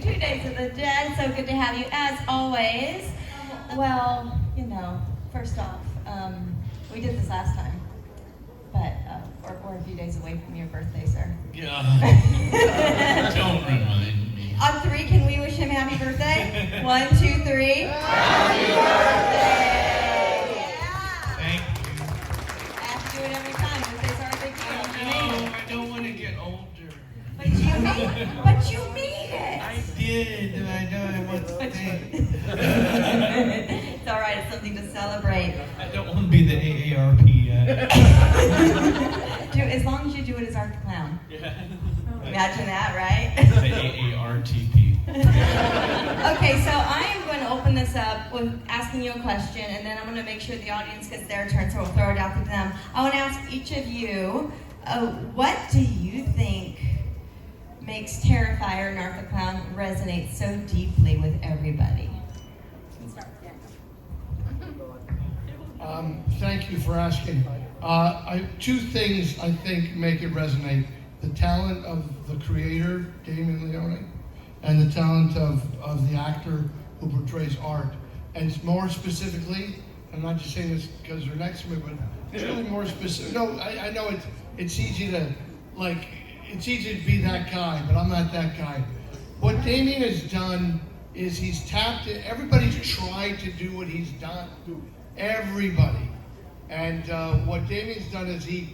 you. 2 Days of the Dead. So good to have you as always. Well, first off, we did this last time, but we're a few days away from your birthday, sir. Yeah. Don't remind me. On 3, can we wish him happy birthday? 1, 2, 3. Happy birthday! Yeah. Thank you. I have to do it every time. Birthdays are a big deal. No, I don't want to get older. But you made it. I did. I know I want to stay. It's all right. It's something to celebrate. I don't want to be the AARP yet. As long as you do it as Art the Clown. Yeah. Imagine that, right? The AARTP. Okay, so I am going to open this up with asking you a question, and then I'm going to make sure the audience gets their turn, so we'll throw it out to them. I want to ask each of you, what do you think makes Terrifier and Art the Clown resonate so deeply with everybody? Thank you for asking. Two things I think make it resonate. The talent of the creator, Damien Leone, and the talent of the actor who portrays Art. And more specifically, I'm not just saying this because they're next to me, but it's really more specific. No, I know it's easy to, it's easy to be that guy, but I'm not that guy. What Damien has done is he's tapped it. Everybody's tried to do what he's done. Everybody. And what Damien's done is he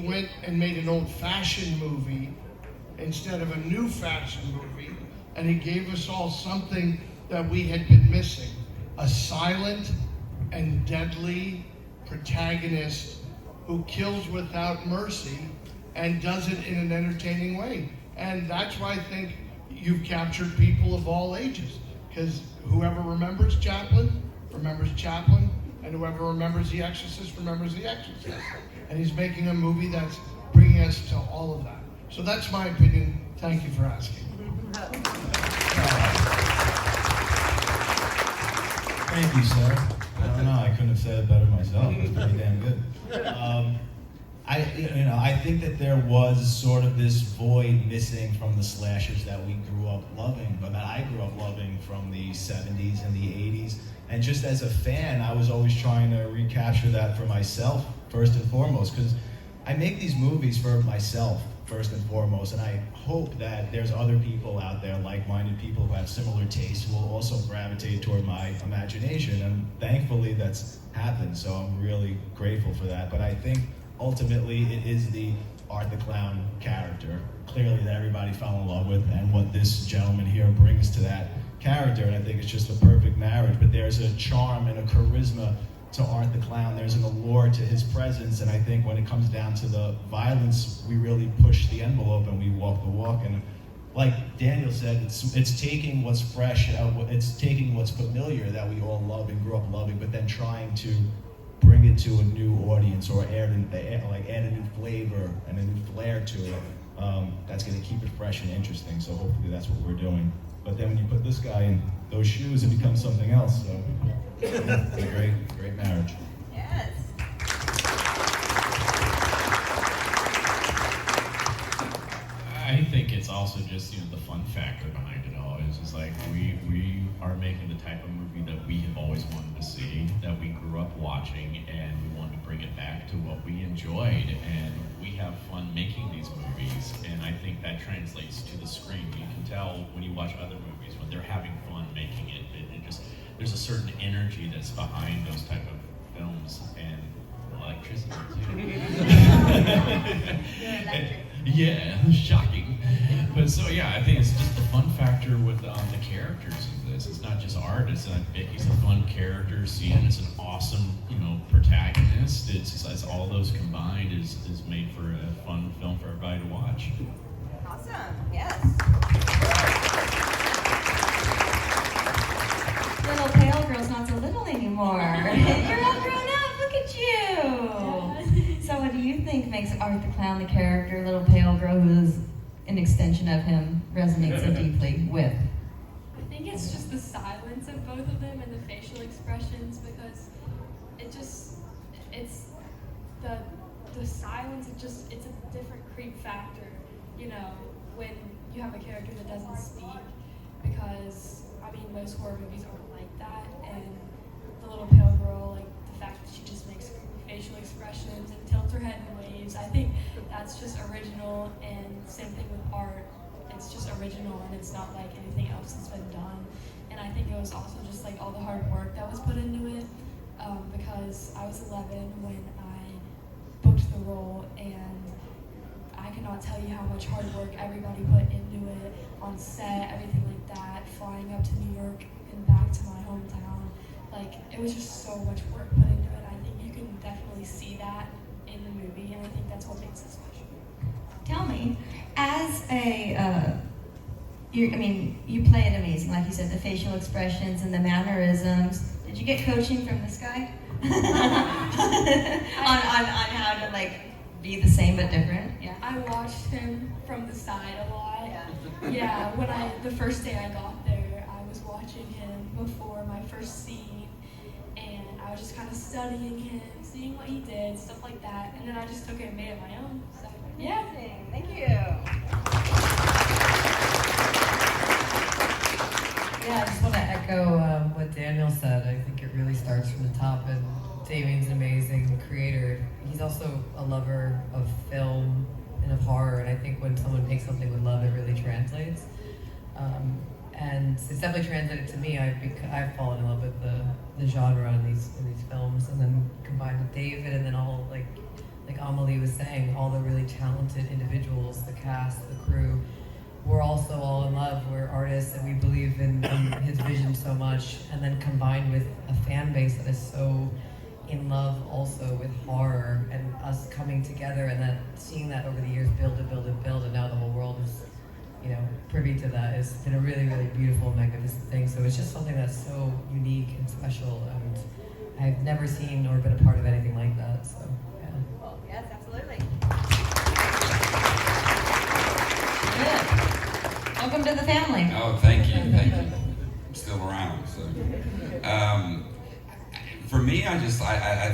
went and made an old-fashioned movie instead of a new-fashioned movie, and he gave us all something that we had been missing. A silent and deadly protagonist who kills without mercy and does it in an entertaining way. And that's why I think you've captured people of all ages, because whoever remembers Chaplin, and whoever remembers The Exorcist remembers The Exorcist. And he's making a movie that's bringing us to all of that. So that's my opinion. Thank you for asking. Thank you, sir. I don't know, I couldn't have said it better myself. It was pretty damn good. I think that there was sort of this void missing from the slashers that we grew up loving, but that I grew up loving from the 70s and the 80s. And just as a fan, I was always trying to recapture that for myself, first and foremost, because I make these movies for myself, first and foremost, and I hope that there's other people out there, like-minded people who have similar tastes, who will also gravitate toward my imagination, and thankfully that's happened, so I'm really grateful for that. But I think ultimately it is the Art the Clown character, clearly, that everybody fell in love with, and what this gentleman here brings to that character, and I think it's just a perfect marriage. But there's a charm and a charisma to Art the Clown. There's an allure to his presence, and I think when it comes down to the violence, we really push the envelope and we walk the walk. And like Daniel said, it's taking what's fresh, it's taking what's familiar that we all love and grew up loving, but then trying to bring it to a new audience, or add a new flavor and a new flair to it. That's going to keep it fresh and interesting. So hopefully that's what we're doing. But then when you put this guy in those shoes, it becomes something else. So it's a great marriage. Yes. I think it's also just the fun factor behind it all. It's just like we are making the type of movie that we have always wanted to see, that we grew up watching, and we wanted to bring it back to what we enjoyed. And we have fun making these movies, and I think that translates to the screen. You can tell when you watch other movies when they're having fun making it. There's a certain energy that's behind those type of films, and electricity too. Yeah, shocking. But so yeah, I think it's just the fun factor with the characters in this. It's not just Art. He's a fun character. Cian is an awesome, protagonist. It's all those combined is made for a fun film for everybody to watch. Awesome. Yes. Little pale girl's not so little anymore. You're all grown up. Look at you. So what do you think makes Art the Clown, the character, little pale girl who is an extension of him, resonate so deeply with? I think it's just the silence of both of them and the facial expressions, because it's the silence, it's a different creep factor, when you have a character that doesn't speak, because, I mean, most horror movies aren't like that, and the little pale girl, like, the fact that she just makes facial expressions and tilts her head in waves, I think that's just original, and same thing with art. It's just original, and it's not like anything else that's been done. And I think it was also just like all the hard work that was put into it, because I was 11 when I booked the role, and I cannot tell you how much hard work everybody put into it, on set, everything like that, flying up to New York and back to my hometown. Like, it was just so much work put into it. I think you can definitely see that in the movie, and I think that's what makes it special. Tell me, as a, you play it amazing, like you said, the facial expressions and the mannerisms. Did you get coaching from this guy? on how to, like, be the same but different? Yeah. I watched him from the side a lot. Yeah, the first day I got there, I was watching him before my first scene, and I was just kind of studying him, seeing what he did, stuff like that, and then I just took it and made it my own. So, yeah. Amazing. Thank you. Yeah, I just want to echo what Daniel said. I think it really starts from the top, and Damien's an amazing creator. He's also a lover of film and of horror, and I think when someone makes something with love, it really translates. And it's definitely translated to me. I've fallen in love with the genre in these films, and then combined with David, and then all like Amelie was saying, all the really talented individuals, the cast, the crew. We're also all in love. We're artists, and we believe in his vision so much. And then combined with a fan base that is so in love also with horror, and us coming together, and then seeing that over the years build and build and build, and now the whole world is, privy to that. It's been a really, really beautiful, magnificent thing. So it's just something that's so unique and special, and I've never seen or been a part of anything like that. So yeah. Well, yes, absolutely. Good. Welcome to the family. Oh, thank you. I'm still around. So, for me, I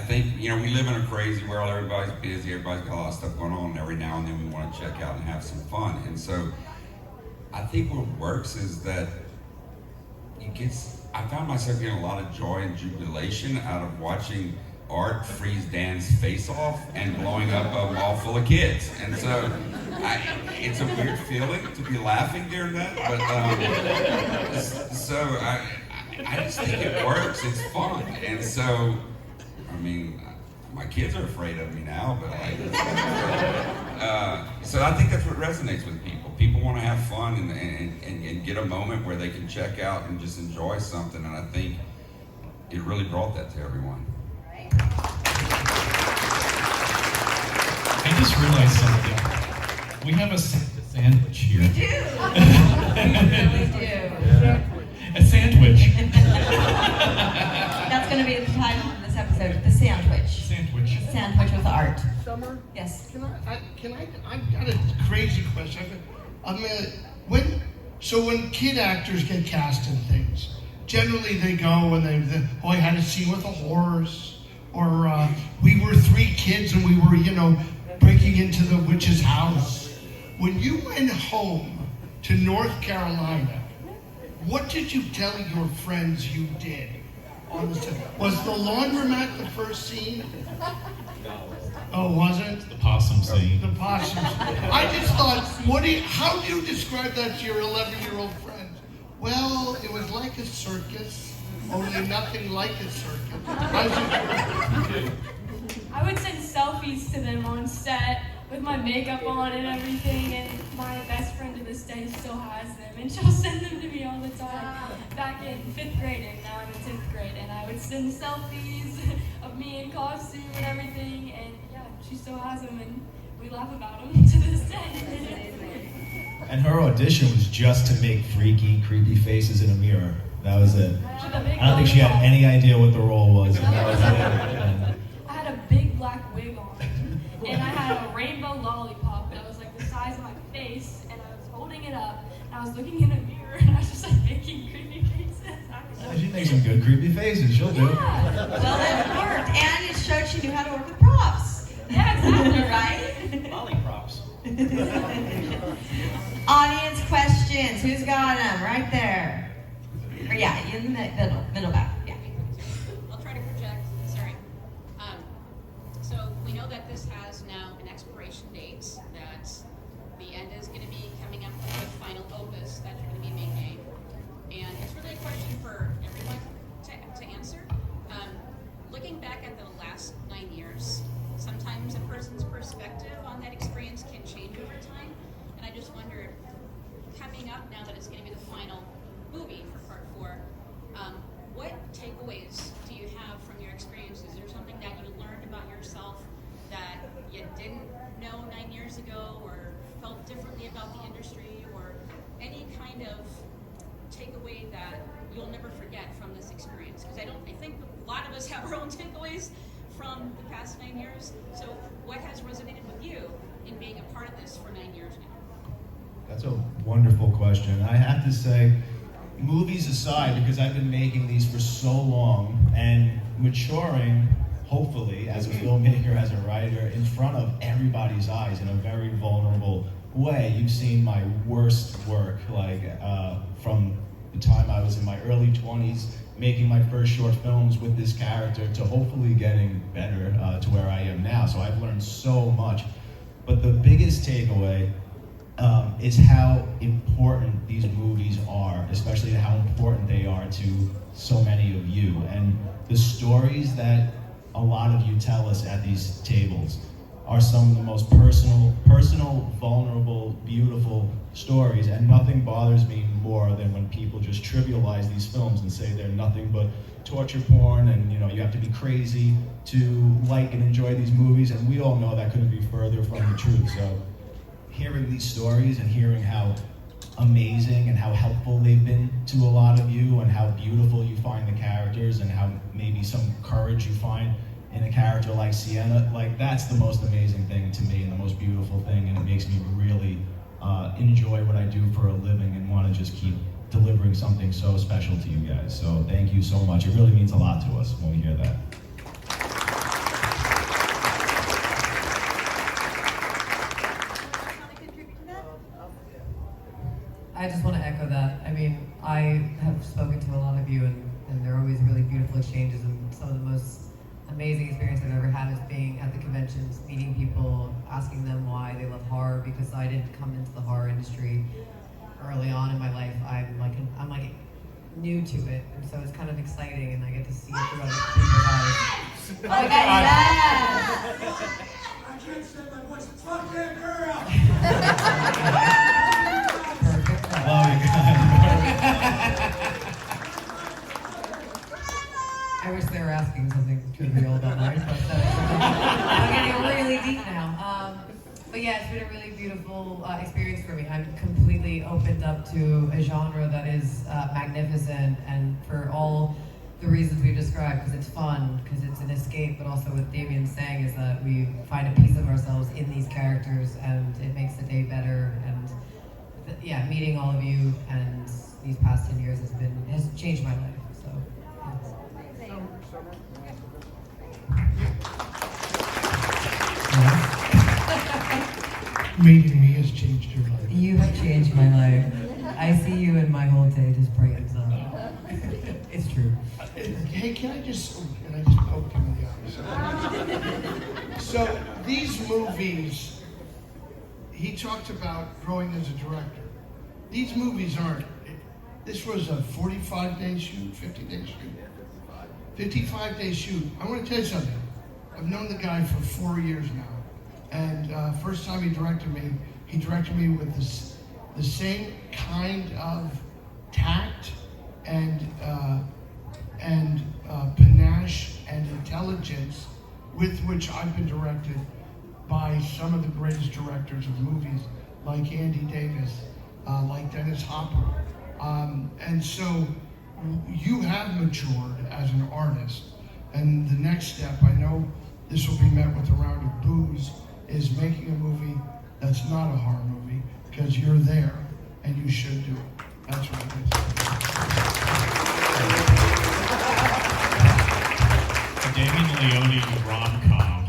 think, we live in a crazy world. Everybody's busy. Everybody's got a lot of stuff going on. And every now and then we want to check out and have some fun. And so, I think what works is that I found myself getting a lot of joy and jubilation out of watching Art freeze Dan's face off and blowing up a mall full of kids. And so, it's a weird feeling to be laughing during that, but I just think it works. It's fun, and so my kids are afraid of me now, but so I think that's what resonates with people. People want to have fun and get a moment where they can check out and just enjoy something, and I think it really brought that to everyone. I just realized something. We have a sandwich here. We do. We do. A sandwich. That's going to be the title of this episode, The Sandwich. Sandwich. Sandwich with art. Summer? Yes. I've got a crazy question. When kid actors get cast in things, generally they go and I had a scene with a horse, or we were 3 kids and we were, breaking into the witch's house. When you went home to North Carolina, what did you tell your friends you did on the set? Was the laundromat the first scene? Oh, wasn't? The possum scene. The possum. I just thought, how do you describe that to your 11-year-old friends? Well, it was like a circus, only nothing like a circus. I would send selfies to them on set with my makeup on and everything, and my best friend to this day still has them, and she'll send them to me all the time. Back in 5th grade, and now I'm in 10th grade, and I would send selfies of me in costume and everything, and yeah, she still has them, and we laugh about them to this day. And her audition was just to make freaky, creepy faces in a mirror. That was it. I don't think she had any idea what the role was. And that was it. I had a big black wig on, and I had a rainbow lollipop that was like the size of my face, and I was holding it up, and I was looking in a mirror, and I was just like making creepy faces. She makes some good creepy faces. She'll do it. Well, it worked, and it showed she knew how to work with props. Yeah, exactly. Right? Molly props. Audience questions. Who's got them? Right there. Or yeah, in the middle back. Yeah. I'll try to project. Sorry. So we know that this has now an expiration date, that the end is going to be coming up with the final opus that you're going to be making. And it's really a question for everyone to answer. Looking back at the last 9 years, sometimes a person's perspective on that experience can change over time. And I just wondered, coming up now that it's going to be the final movie for part 4, what takeaways do you have from your experiences? Is there something that you learned about yourself that you didn't know 9 years ago, or felt differently about the industry, or any kind of takeaway that you'll never forget from this experience? Because I think a lot of us have our own takeaways from the past 9 years. So what has resonated with you in being a part of this for 9 years now? That's a wonderful question. I have to say, movies aside, because I've been making these for so long and maturing, hopefully, as a filmmaker, as a writer, in front of everybody's eyes in a very vulnerable way. You've seen my worst work, like from the time I was in my early 20s, making my first short films with this character, to hopefully getting better to where I am now. So I've learned so much. But the biggest takeaway is how important these movies are, especially how important they are to so many of you. And the stories that a lot of you tell us at these tables are some of the most personal, vulnerable, beautiful stories. And nothing bothers me more than when people just trivialize these films and say they're nothing but torture porn, and you have to be crazy to like and enjoy these movies. And we all know that couldn't be further from the truth. So hearing these stories and hearing how amazing and how helpful they've been to a lot of you, and how beautiful you find the characters, and how maybe some courage you find in a character like Sienna, like that's the most amazing thing to me and the most beautiful thing, and it makes me really enjoy what I do for a living and want to just keep delivering something so special to you guys. So thank you so much. It really means a lot to us when we hear that. I just want to echo that. I mean, I have spoken to a lot of you, and they're always really beautiful exchanges, and some of the most amazing experience I've ever had is being at the conventions, meeting people, asking them why they love horror, because I didn't come into the horror industry early on in my life. I'm like new to it, and so it's kind of exciting, and I get to see it through other people's eyes. Oh my God, yes! I can't stand my voice. Fuck that girl! Perfect. Love you guys. I wish they were asking something trivial about my response. I'm getting really deep now. But yeah, it's been a really beautiful experience for me. I'm completely opened up to a genre that is magnificent, and for all the reasons we've described, because it's fun, because it's an escape, but also what Damien's saying is that we find a piece of ourselves in these characters, and it makes the day better. And yeah, meeting all of you and these past 10 years has changed my life. So. Meeting me has changed your life. You have changed my life. I see you and my whole day just brightens up. It's true. Hey, can I just poke him in the eye? So these movies, he talked about growing as a director. These movies aren't. This was a 45-day shoot, 50-day shoot, 55-day shoot. I want to tell you something. I've known the guy for 4 years now. And first time he directed me with the same kind of tact and panache and intelligence with which I've been directed by some of the greatest directors of movies, like Andy Davis, like Dennis Hopper. And so you have matured as an artist. And the next step, I know this will be met with a round of boos, is making a movie that's not a horror movie, because you're there and you should do it. That's what it is. A Damien Leone rom-com.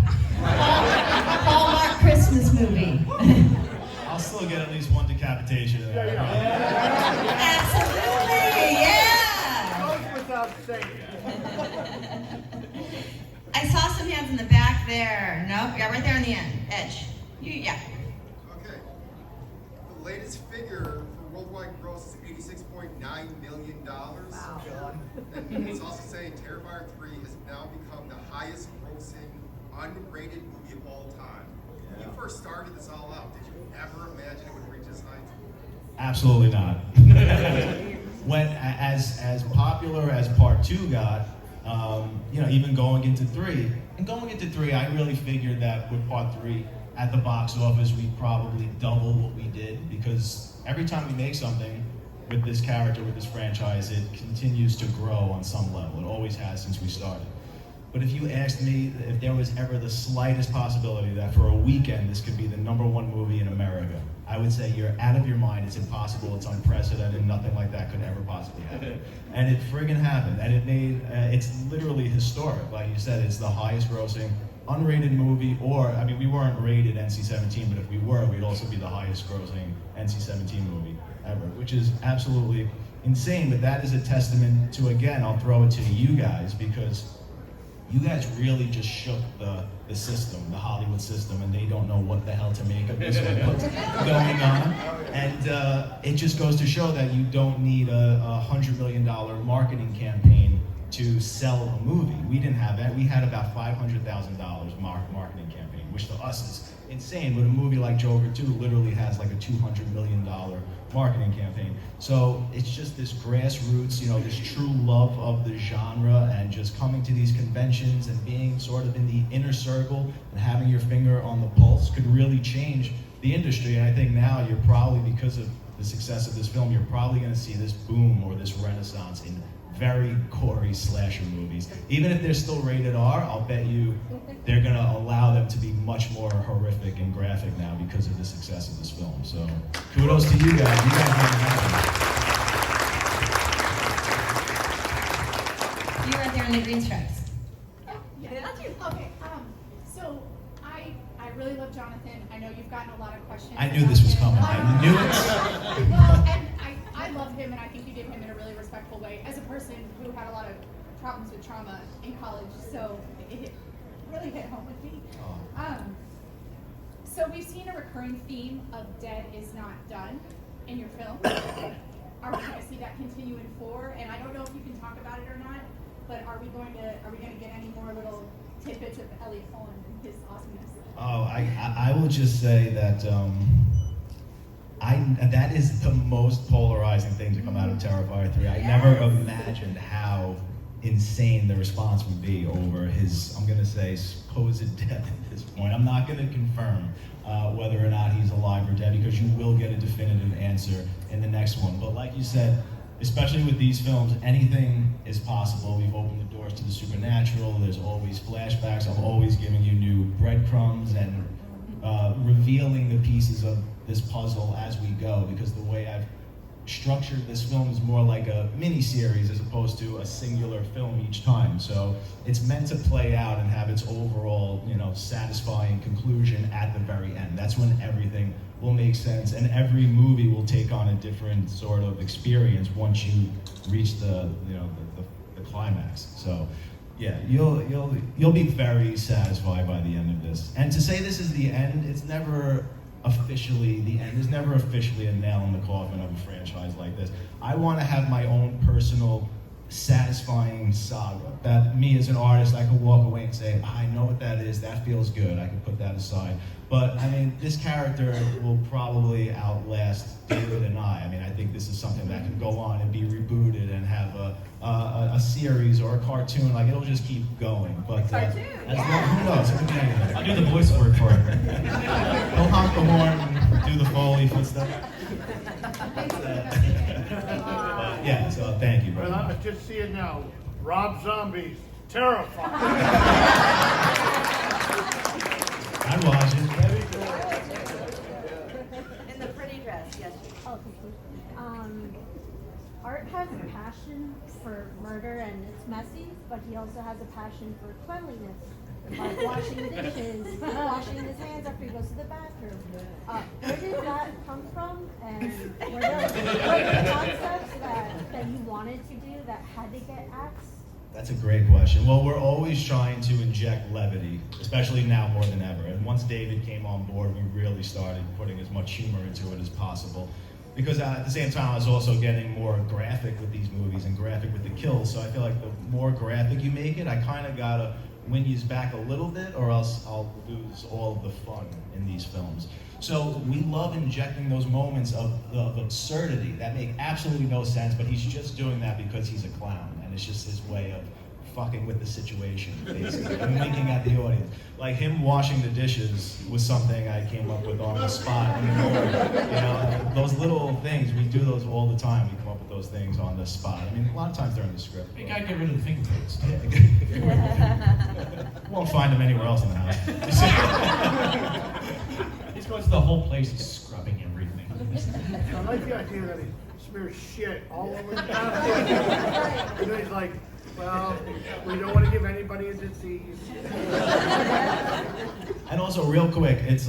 Hallmark Christmas movie. I'll still get at least one decapitation in there. Absolutely, yeah! without saying I saw some hands in the back there. No? Yeah, right there on the edge. Yeah. Okay. The latest figure for worldwide gross is $86.9 million. Wow. And it's also saying Terrifier 3 has now become the highest grossing unrated movie of all time. When you first started this all out, did you ever imagine it would reach this height? Absolutely not. When as popular as part 2 got, even going into 3, I really figured that with part 3 at the box office, we'd probably double what we did, because every time we make something with this character, with this franchise, it continues to grow on some level. It always has since we started. But if you asked me if there was ever the slightest possibility that for a weekend this could be the #1 movie in America, I would say you're out of your mind. It's impossible. It's unprecedented. Nothing like that could ever possibly happen. And it friggin' happened. And it made, it's literally historic. Like you said, it's the highest grossing unrated movie, or, I mean, we weren't rated NC-17, but if we were, we'd also be the highest grossing NC-17 movie ever, which is absolutely insane. But that is a testament to, again, I'll throw it to you guys, because you guys really just shook the system, the Hollywood system, and they don't know what the hell to make of this or what's going on. And it just goes to show that you don't need a $100 million marketing campaign to sell a movie. We didn't have that. We had about $500,000 marketing campaign, which to us is insane, but a movie like Joker 2 literally has like a $200 million marketing campaign. So it's just this grassroots, this true love of the genre, and just coming to these conventions and being sort of in the inner circle and having your finger on the pulse could really change the industry. And I think now you're probably, because of the success of this film, you're probably going to see this boom or this renaissance in very gory slasher movies. Even if they're still rated R, I'll bet you they're going to allow them to be much more horrific and graphic now because of the success of this film. So kudos to you guys. You guys made it happen. You right there in the green stripes. Yeah, that's you. Okay. So I really love Jonathan. I know you've gotten a lot of questions. I knew this was coming. I knew it. Well, and I love him, and I think you did him in a really respectful way as a person who had a lot of problems with trauma in college. So it really hit home with me. So we've seen a recurring theme of dead is not done in your film. Are we going to see that continue in 4? And I don't know if you can talk about it or not, but are we going to get any more little tidbits of Elliot Holland and his awesomeness? Oh, I will just say that that is the most polarizing thing to come out of Terrifier 3. I never imagined how insane the response would be over his, I'm going to say, supposed death at this point. I'm not going to confirm whether or not he's alive or dead, because you will get a definitive answer in the next one. But like you said, especially with these films, anything is possible. We've opened the doors to the supernatural. There's always flashbacks. I'm always giving you new breadcrumbs and revealing the pieces of this puzzle as we go, because the way I've structured this film is more like a mini-series as opposed to a singular film each time. So it's meant to play out and have its overall, satisfying conclusion at the very end. That's when everything will make sense, and every movie will take on a different sort of experience once you reach the climax. So yeah, you'll be very satisfied by the end of this. And to say this is the end, it's never officially the end. There's never officially a nail in the coffin of a franchise like this. I want to have my own personal satisfying saga that me as an artist, I can walk away and say, I know what that is, that feels good, I can put that aside. But I mean, this character will probably outlast David and I. I mean, I think this is something that can go on and be rebooted and have a series or a cartoon. Like, it'll just keep going. But who knows? It could be anything. I'll do the voice work for it. He'll honk the horn and do the Foley footstep. Yeah, so thank you very Well, I much. just see it now. Rob Zombie's Terrifier. I'm watching. In the pretty dress, yes. Oh, Art has a passion for murder and it's messy, but he also has a passion for cleanliness, like washing dishes, washing his hands after he goes to the bathroom. Where did that come from? And were there concepts that you wanted to do that had they get axed? That's a great question. Well, we're always trying to inject levity, especially now more than ever. And once David came on board, we really started putting as much humor into it as possible. Because at the same time, I was also getting more graphic with these movies and graphic with the kills. So I feel like the more graphic you make it, I kind of gotta win you back a little bit, or else I'll lose all the fun in these films. So we love injecting those moments of absurdity that make absolutely no sense, but he's just doing that because he's a clown, and it's just his way of fucking with the situation, basically, and winking at the audience. Like him washing the dishes was something I came up with on the spot. You know, those little things, we do those all the time. We come up with those things on the spot. I mean, a lot of times they're in the script. You gotta get rid of the fingerprints. Won't find them anywhere else in the house. He's going to the whole place, he's scrubbing everything. I like the idea that he smears shit all over the house. And then he's like, well, we don't want to give anybody a disease. And also, real quick, it's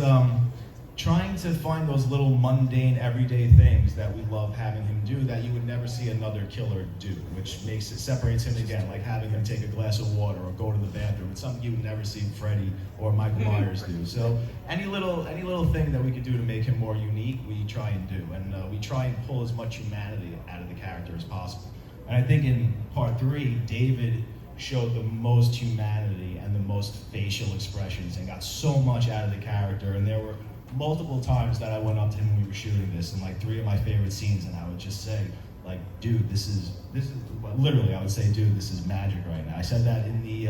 trying to find those little mundane, everyday things that we love having him do that you would never see another killer do, which separates him again, like having him take a glass of water or go to the bathroom. It's something you would never see Freddy or Michael Myers do. So any little thing that we could do to make him more unique, we try and do, and we try and pull as much humanity out of the character as possible. And I think in part 3, David showed the most humanity and the most facial expressions and got so much out of the character. And there were multiple times that I went up to him when we were shooting this, and like 3 of my favorite scenes, and I would just say, like, dude, this is literally, I would say, dude, this is magic right now. I said that in the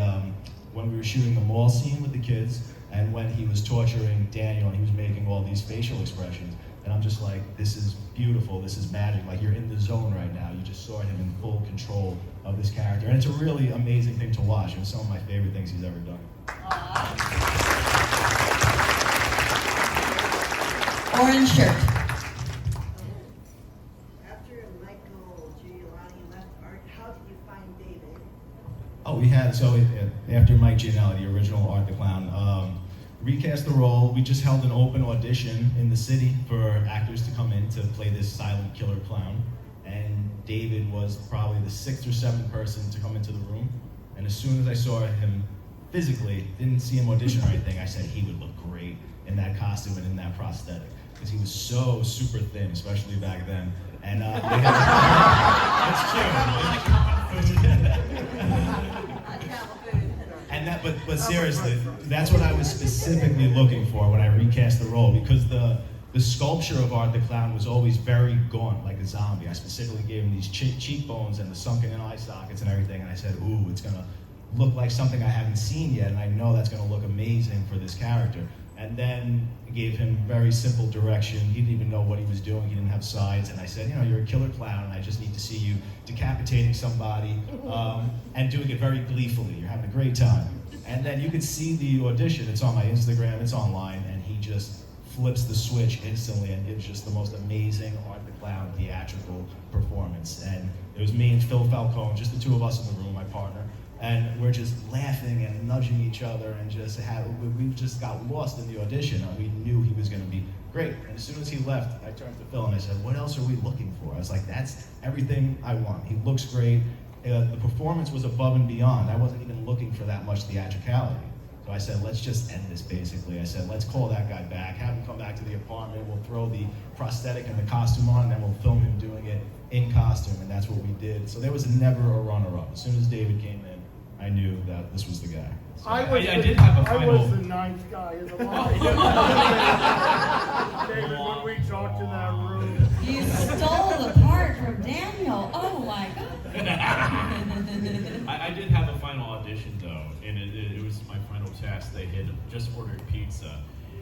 when we were shooting the mall scene with the kids, and when he was torturing Daniel and he was making all these facial expressions. And I'm just like, this is beautiful, this is magic, like you're in the zone right now. You just saw him in full control of this character. And it's a really amazing thing to watch. It was some of my favorite things he's ever done. Orange shirt. After Michael Giuliani left Art, how did you find David? Oh, after Mike Gianelli, the original Art the Clown, recast the role. We just held an open audition in the city for actors to come in to play this silent killer clown. And David was probably the 6th or 7th person to come into the room. And as soon as I saw him physically, didn't see him audition or anything, I said he would look great in that costume and in that prosthetic. Because he was so super thin, especially back then. And that's true. But seriously, that's what I was specifically looking for when I recast the role, because the sculpture of Art the Clown was always very gaunt, like a zombie. I specifically gave him these cheekbones and the sunken in eye sockets and everything, and I said, ooh, it's gonna look like something I haven't seen yet, and I know that's gonna look amazing for this character. And then gave him very simple direction. He didn't even know what he was doing. He didn't have sides. And I said, you're a killer clown, and I just need to see you decapitating somebody and doing it very gleefully. You're having a great time. And then you could see the audition. It's on my Instagram. It's online. And he just flips the switch instantly and gives just the most amazing Art the Clown theatrical performance. And it was me and Phil Falcone, just the 2 of us in the room, my partner. And we're just laughing and nudging each other, and we just got lost in the audition, and we knew he was going to be great. And as soon as he left, I turned to Phil and I said, what else are we looking for? I was like, that's everything I want. He looks great. The performance was above and beyond. I wasn't even looking for that much theatricality. So I said, let's just end this, basically. I said, let's call that guy back, have him come back to the apartment, we'll throw the prosthetic and the costume on, and then we'll film him doing it in costume, and that's what we did. So there was never a runner-up. As soon as David came in, I knew that this was the guy. So I was the 9th guy in the line. David, when we talked in that room. You stole the part from Daniel. Oh my God. I did have a final audition though, and it was my final test. They had just ordered pizza,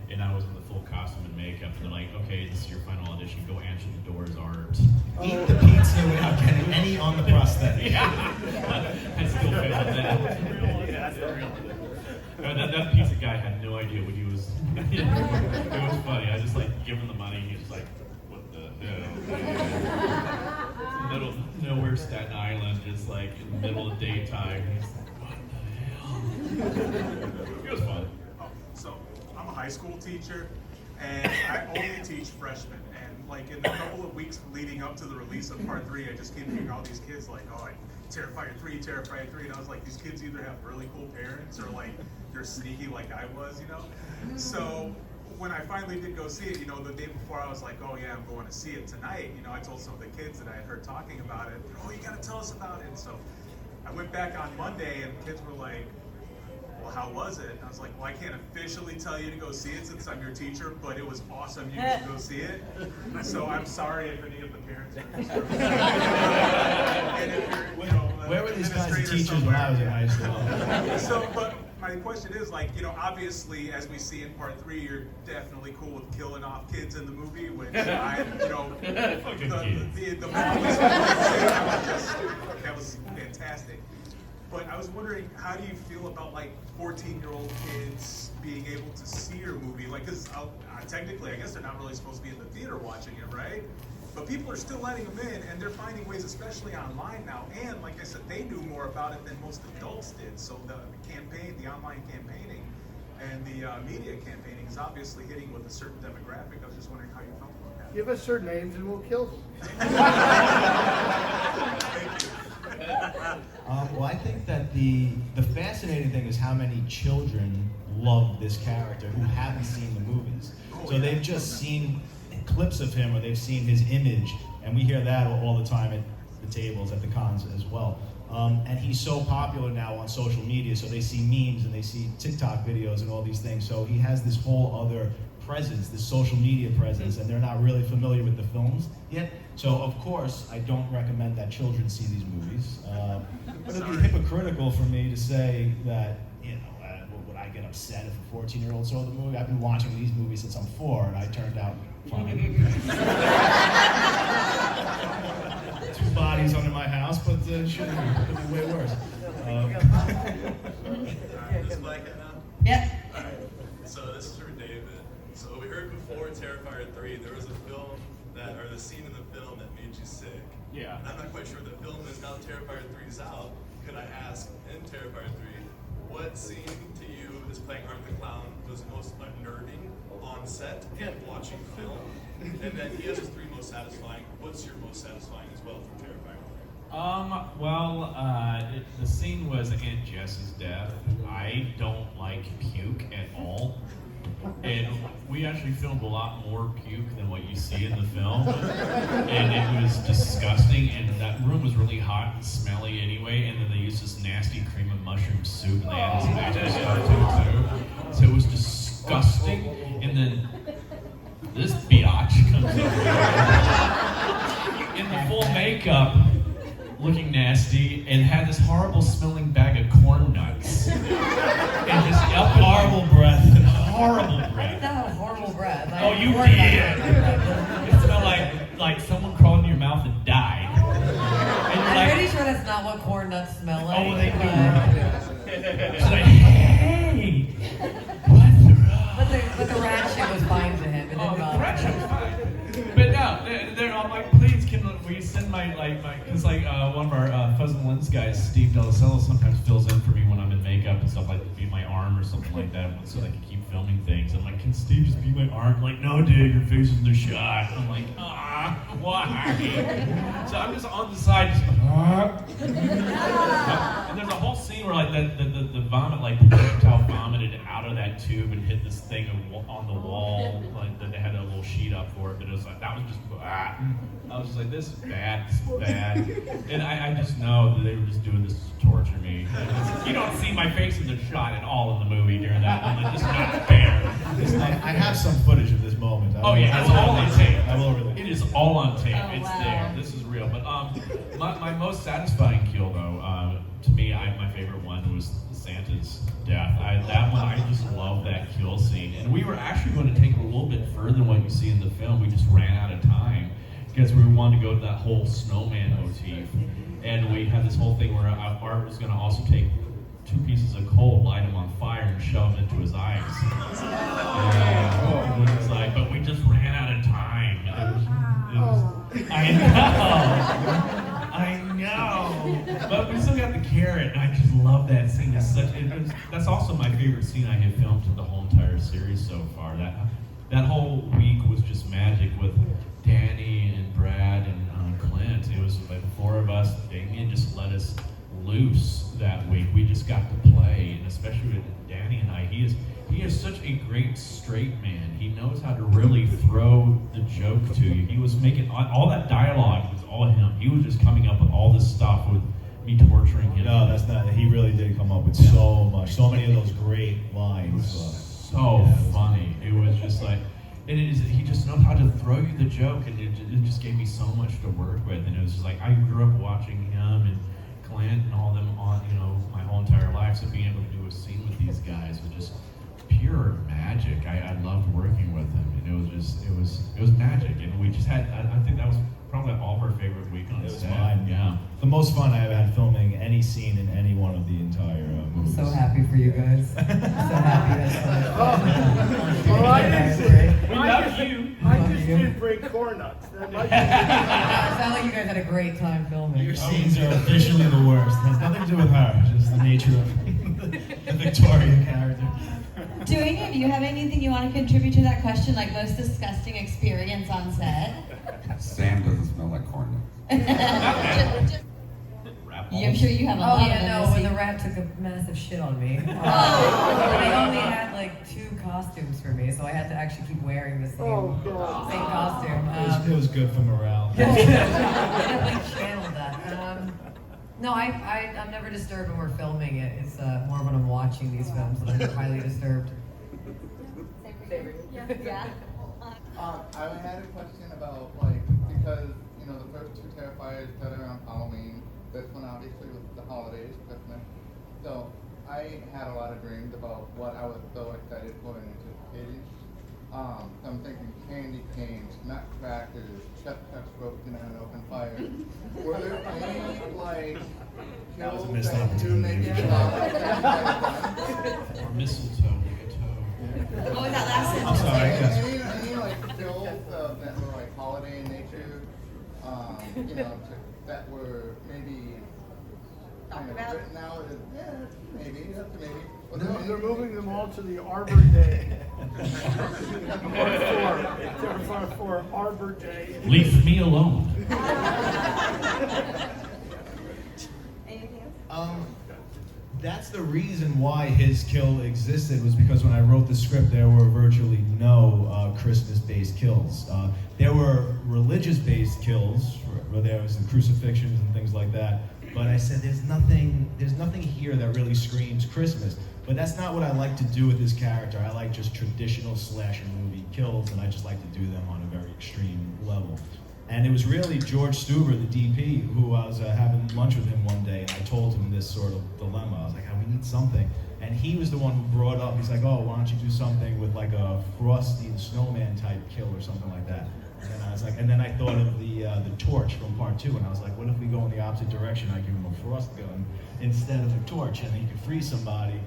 and I was in the full costume and makeup, and they're like, okay, this is your final audition, go answer the doors, Art. Eat the pizza without getting any on the prosthetic. Yeah. I still failed that. Yeah, that's real. That pizza guy had no idea what he was. It was funny. I just like give him the money. He was like, "What the hell?" Middle of nowhere, Staten Island, just like in the middle of daytime. He's like, "What the hell?" It was fun. So I'm a high school teacher, and I only teach freshmen. And like in the couple of weeks leading up to the release of Part 3, I just keep hearing all these kids like, "Oh, Terrifier 3, Terrifier 3, and I was like, these kids either have really cool parents or like they're sneaky like I was, you know? So when I finally did go see it, you know, the day before I was like, oh yeah, I'm going to see it tonight. You know, I told some of the kids that I had heard talking about it, oh, you gotta tell us about it. So I went back on Monday and the kids were like, well, how was it? And I was like, well, I can't officially tell you to go see it since I'm your teacher, but it was awesome. You should go see it. So I'm sorry if any of the parents are disturbed. And if you're, you know, Where were these guys administrator teachers when I was in high somewhere. school? So, but my question is, like, you know, obviously, as we see in part 3, you're definitely cool with killing off kids in the movie, which I, you know, the mom was that was fantastic. But I was wondering, how do you feel about like 14-year-old kids being able to see your movie? Like, because technically, I guess they're not really supposed to be in the theater watching it, right? But people are still letting them in, and they're finding ways, especially online now. And like I said, they knew more about it than most adults did. So the campaign, the online campaigning, and the media campaigning is obviously hitting with a certain demographic. I was just wondering how you felt about that. Give us their names and we'll kill them. Well, I think that the fascinating thing is how many children love this character who haven't seen the movies. So they've just seen clips of him, or they've seen his image, and we hear that all the time at the tables, at the cons as well. And he's so popular now on social media, so they see memes and they see TikTok videos and all these things. So he has this whole other presence, this social media presence, and they're not really familiar with the films yet. So of course, I don't recommend that children see these movies. But it'd be hypocritical for me to say that, you know, would I get upset if a 14-year-old saw the movie? I've been watching these movies since I'm 4, and I turned out fine. 2 bodies under my house, but it should be way worse. Is Mike now? Yep. Alright, so this is for David. So we heard before Terrifier 3, there was a film or the scene in the film that made you sick. Yeah. And I'm not quite sure what the film is. Now Terrifier 3 is out. Could I ask, in Terrifier 3, what scene to you as playing Art the Clown was most unnerving on set and watching film? And then he has his 3 most satisfying. What's your most satisfying as well from Terrifier 3? The scene was Aunt Jess's death. I don't like puke at all. And we actually filmed a lot more puke than what you see in the film. And it was disgusting, and that room was really hot and smelly anyway, and then they used this nasty cream of mushroom soup, and they had this magic stuff to it too. So it was disgusting, and then this biatch comes over in the full makeup, looking nasty, and had this horrible smelling bag of corn nuts. And just horrible breath. Horrible breath. I did not have horrible breath. Oh, you did. It smelled like someone crawled in your mouth and died. And you're I'm like, pretty sure that's not what corn nuts smell like. oh, they do. It's like, hey, what's wrong? But the rat shit was fine to him. It didn't bother rat shit him. was fine. But no, they're all like, please, can we send my because one of our Fuzz & Lens guys, Steve Delacello, sometimes fills in for me when I'm in makeup and stuff, like be my arm or something like that, so they can keep filming things. I'm like, can Steve just be my arm? Like, no, dude, your face is in the shot. I'm like, why? So I'm just on the side, just and there's a whole scene where like the vomit, like the projectile vomited out of that tube and hit this thing on the wall, like that they had a little sheet up for it, but it was like, that was just, I was just like, this is bad, and I just know that they were just doing this to torture me. You don't see my face in the shot at all in the movie during that. I'm like, this is not fair. I have some footage of this moment. Oh yeah, it's all on tape. I will really. It is all on tape. Oh, It's wow. there. This is real. But my most satisfying kill though, to me, my favorite one was Santa's death. That one, I just love that kill scene. And we were actually going to take it a little bit further than what you see in the film. We just ran out of time because we wanted to go to that whole snowman motif. And we had this whole thing where Art was going to also take 2 pieces of coal, light them on fire, and shove them into his eyes. And it was like, but we just ran out of time. I know. But we still got the carrot, and I just love that scene. That's also my favorite scene I have filmed in the whole entire series so far. That whole week was just magic with Danny and Brad and Clint. It was like the 4 of us. Damien just let us loose that week. We just got to play, and especially with Danny and I, he is such a great straight man. He knows how to really throw the joke to you. He was making all that dialogue was all him. He was just coming up with all this stuff with me torturing him. No, that's not. He really did come up with so many of those great lines. So funny. It was just like, he just knows how to throw you the joke, and it just gave me so much to work with. And it was just like, I grew up watching him and Clint and all them on, my whole entire life. So being able to do a scene with these guys was just pure magic. I loved working with him, and it was magic. And we just had, I think that was probably all of our favorite week on set. Mine. Yeah. The most fun I ever had filming any scene in any one of the entire movies. I'm so happy for you guys. So happy that's Well, I just you. did break corn nuts. That might It sounds like you guys had a great time filming. Your scenes are officially the worst. It has nothing to do with her, just the nature of the Victoria character. Do any of you have anything you want to contribute to that question, like most disgusting experience on set? Sam doesn't smell like corn nuts. I'm sure you have a lot of them. when the rat took a massive shit on me. They only had like 2 costumes for me, so I had to actually keep wearing the same costume. It was good for morale. I definitely channeled that. No, I'm never disturbed when we're filming it. It's more when I'm watching these films that I'm highly disturbed. Yeah. I had a question about, because, the first 2 Terrifiers set around Halloween. This one obviously was the holidays, Christmas. So I had a lot of dreams about what I was so excited for and anticipating. So I'm thinking candy canes, nutcrackers, chef roasting on an open fire. Were there any, That was a kills missed that you opportunity. maybe Or mistletoe, What was that last sentence? I'm sorry. Yes. Any kills that were holiday in nature, that were maybe kind of written out as, maybe, that's a maybe. They're moving them all to the Arbor Day. for Arbor Day. Leave me alone. Anything else? That's the reason why his kill existed, was because when I wrote the script, there were virtually no Christmas-based kills. There were religious-based kills, where there was the crucifixions and things like that. But I said, there's nothing here that really screams Christmas. But that's not what I like to do with this character. I like just traditional slasher movie kills, and I just like to do them on a very extreme level. And it was really George Stuber, the DP, who I was having lunch with him one day, and I told him this sort of dilemma. I was like, we need something. And he was the one who brought up, he's like, why don't you do something with like a Frosty the Snowman type kill or something like that. And then I was like, and then I thought of the torch from part 2, and I was like, what if we go in the opposite direction? I give him a frost gun instead of a torch, and then he could freeze somebody.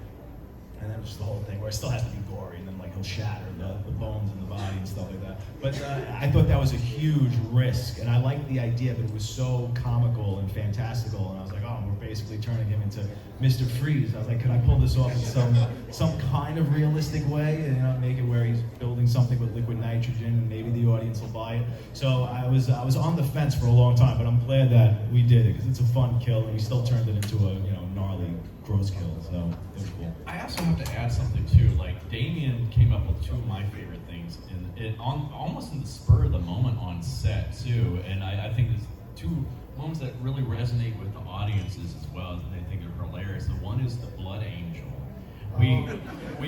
And that was just the whole thing, where it still has to be gory, and then he'll shatter the bones in the body and stuff like that. But I thought that was a huge risk, and I liked the idea, but it was so comical and fantastical, and I was like, we're basically turning him into Mr. Freeze. I was like, could I pull this off in some kind of realistic way, and make it where he's building something with liquid nitrogen, and maybe the audience will buy it. So I was on the fence for a long time, but I'm glad that we did it, because it's a fun kill, and we still turned it into a gnarly, gross kill, so it was cool. I also have to add something too. Like Damien came up with 2 of my favorite things, almost in the spur of the moment on set too. And I think there's 2 moments that really resonate with the audiences as well, and I think they're hilarious. The one is the blood angel. We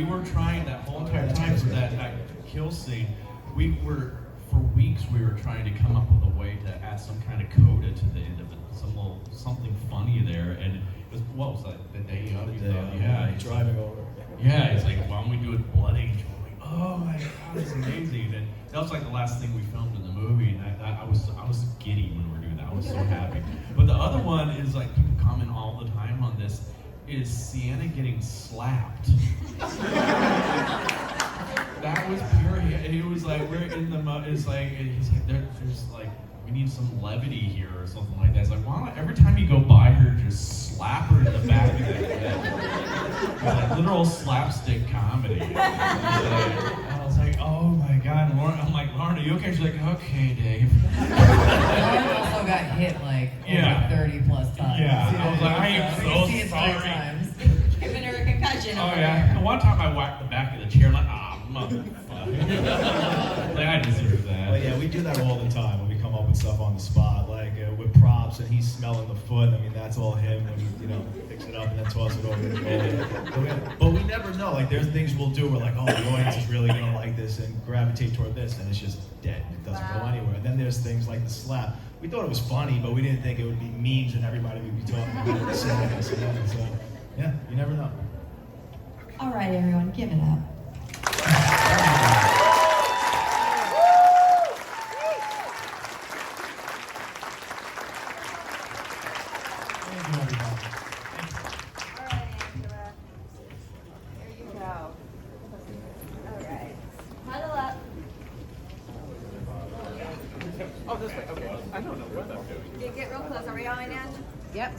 were trying that whole entire time for that kill scene. For weeks we were trying to come up with a way to add some kind of coda to the end of it, something funny there, and it was, what was that, the day of? Driving over. Yeah, it's like, why don't we do it blood angel? I'm like, oh my god, it's amazing. And that was like the last thing we filmed in the movie, and I was giddy when we were doing that. I was so happy. But the other one is like, people comment all the time on this, is Sienna getting slapped. That was pure. He was like, we're in the it's like, he's like, there's like, we need some levity here or something like that. It's like, why not every time you go by her, just slap her in the back of the head? It's like literal slapstick comedy. I was like, oh my god, Lauren. I'm like, Lauren, are you okay? She's like, okay, Dave. Lauren also got hit like over 30 plus times. Yeah, I was like, I am so my wife the back of the chair like, motherfucker. Like, I deserve that. But yeah, we do that all the time when we come up with stuff on the spot, like with props, and he's smelling the foot. I mean, that's all him when he, picks it up and then tosses it over the goal. But we never know. Like, there's things we'll do. We're like, oh, the audience is really gonna like this and gravitate toward this, and it's just dead. It doesn't go anywhere. And then there's things like the slap. We thought it was funny, but we didn't think it would be memes and everybody would be talking about it. So yeah, you never know. All right, everyone, give it up. Huddle up. Oh, this way. Okay. I don't know what I'm doing. Get real close. Are we all in, Ange? Yep.